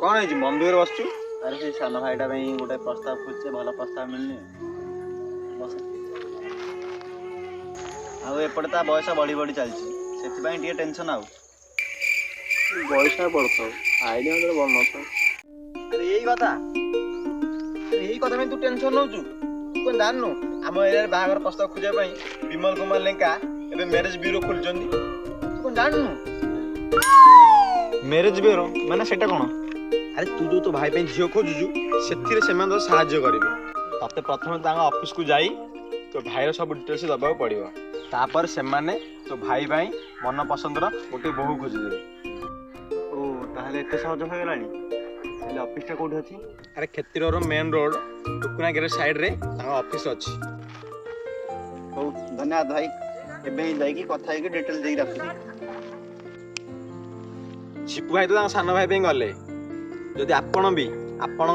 कौन है मन दुखे बसचु? अरे से सान भाईटा गोटे प्रस्ताव खोजे भल प्रस्ताव मिलनी बस आपटे ता बयस बढ़ी बढ़ी चलती से टेंशन आउ बयस बढ़ता आइडिया बड़ न अरे यही कथा यही कथा में तू टेंशन नौ कौन जाननु आम एरिया बाहर प्रस्ताव खोजा विमल कुमार लेंका एबे मैरिज ब्यूरो खोलुचंदी तू कौन जाननु मैरिज ब्यूरो माने सेटा कोन? अरे तू जो तो भाई पे झियो खोजुजु सेथिरे सेमान तो सहाय्य करिवे तते प्रथम तांगा ऑफिस को जाई तो भाईर सब डिटेल्स दबाव पड़िबो तापर सेमाने तो भाई भाई मन पसंद रो गोटे बहु खोजी देबे। ओ ताहले एते सहज हो गेलानी ताहले ऑफिस टा कोठी अछि? अरे खेतीर मेन रोड टुकुना गेट साइड रे तांगा ऑफिस अछि। ओ धन्यवाद भाई एबे ही जाई की कथा है कि डिटेल देई रखी शिपू भाई तो तांगा सान भाई पे गले जदि आपण भी आपण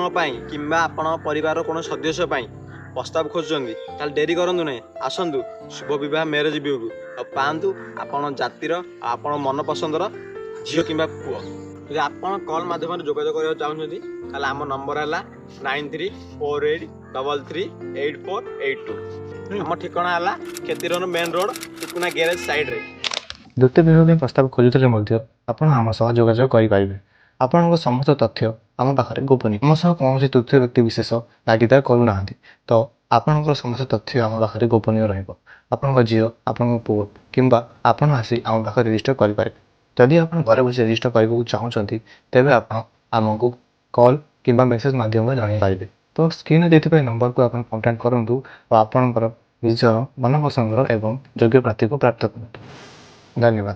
किंबा आपण परिवार कोन सदस्य पाई प्रस्ताव खोजुचंदी ताल डेरी करंतु नै आसंतु शुभ विवाह मैरिज ब्यूरो आ पांतु आपण जातिर आपण मन पसंदर झियो किंबा पुओ यदि आपण कॉल माध्यम जोगाजोग करबा चाहुछंती ताले आम नंबर हला 9348338482 आम ठिकाना हला खेतीर मेन रोड टुकुना गैरेज साइड रे। द्वितीय विवाह प्रस्ताव खोजुले आपण आम सह जोगाजोग करें आपण समस्त तथ्य आम पाखे गोपनीय आम सह कौन तृतीय व्यक्ति विशेष भागीदार करूना तो आपण समस्त तथ्य आम पाखे गोपनीय रहा झील आपण पुओ किंबा आपण आसी आम पाखे रेजिस्टर करेंगे जदि आप घर बस रेजिस्टर करने चाहते तेज आप आमको कॉल किंबा मेसेज माध्यम जन पारे तो स्क्रीन देते नंबर को आप कांटेक्ट करूँ और आपणकर निजर मनपसंद एवं योग्य प्रार्थी को प्राप्त करूँ। धन्यवाद।